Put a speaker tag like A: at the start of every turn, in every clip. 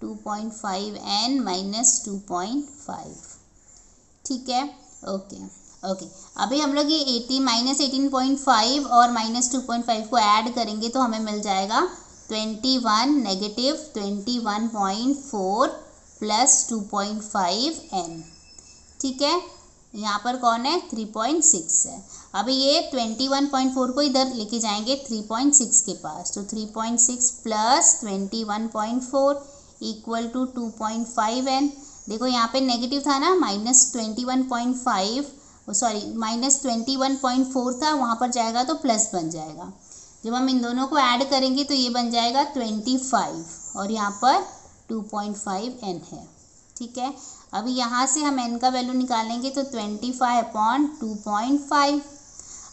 A: 2.5n minus 2.5, ठीक है। Okay okay, अभी हम लोग ये 80 माइनस 18.5 और माइनस 2.5 को ऐड करेंगे तो हमें मिल जाएगा 21 नेगेटिव 21.4 प्लस 2.5n, ठीक है। यहाँ पर कौन है, 3.6 है। अभी ये 21.4 को इधर लेके जाएंगे 3.6 के पास, तो 3.6 प्लस 21.4 इक्वल टू 2.5n। देखो यहाँ पे नेगेटिव था ना, माइनस 21.5, सॉरी माइनस 21.4 था, वहाँ पर जाएगा तो प्लस बन जाएगा। जब हम इन दोनों को ऐड करेंगे तो ये बन जाएगा 25 और यहाँ पर 2.5n है, ठीक है। अभी यहाँ से हम n का वैल्यू निकालेंगे तो 25/2.5।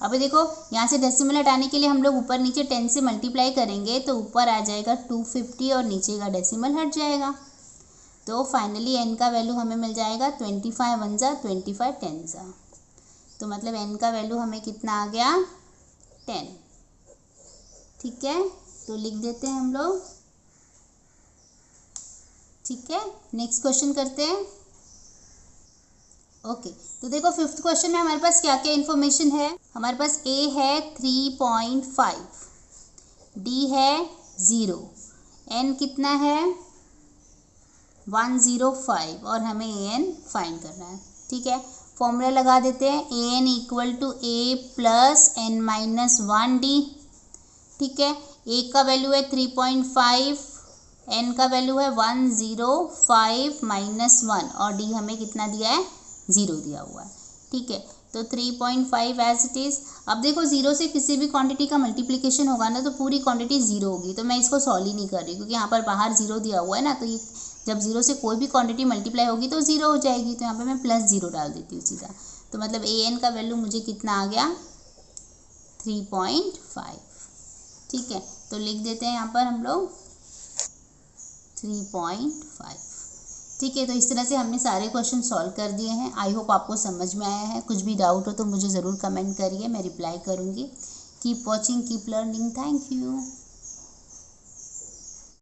A: अभी देखो यहाँ से डेसिमल हटाने के लिए हम लोग ऊपर नीचे 10 से मल्टीप्लाई करेंगे तो ऊपर आ जाएगा 250 और नीचे का डेसिमल हट जाएगा। तो फाइनली n का वैल्यू हमें मिल जाएगा 25 1 जा 25 10 जा, तो मतलब n का वैल्यू हमें कितना आ गया, 10, ठीक है। तो लिख देते हैं हम लोग, ठीक है। नेक्स्ट क्वेश्चन करते हैं। ओके तो देखो फिफ्थ क्वेश्चन में हमारे पास क्या क्या इन्फॉर्मेशन है। हमारे पास a है 3.5, d है 0, n कितना है 105 और हमें an फाइंड करना है, ठीक है। फॉर्मूला लगा देते हैं, an equal to a plus n minus 1d, ठीक है। a का वैल्यू है 3.5, n का वैल्यू है 105 माइनस 1 और d हमें कितना दिया है, 0 दिया हुआ है, ठीक है। तो 3.5 एज इट इज़। अब देखो 0 से किसी भी क्वांटिटी का मल्टीप्लिकेशन होगा ना तो पूरी क्वांटिटी 0 होगी, तो मैं इसको सॉल्व ही नहीं कर रही क्योंकि यहाँ पर बाहर 0 दिया हुआ है ना, तो ये जब 0 से कोई भी क्वांटिटी मल्टीप्लाई होगी तो 0 हो जाएगी, तो यहाँ पे मैं प्लस 0 डाल देती हूँ सीधा। तो मतलब an का वैल्यू मुझे कितना आ गया, 3.5, ठीक है। तो लिख देते हैं यहाँ पर हम लोग 3.5, ठीक है। तो इस तरह से हमने सारे क्वेश्चन सॉल्व कर दिए हैं। आई होप आपको समझ में आया है। कुछ भी डाउट हो तो मुझे ज़रूर कमेंट करिए, मैं रिप्लाई करूँगी। Keep watching, keep learning, thank you.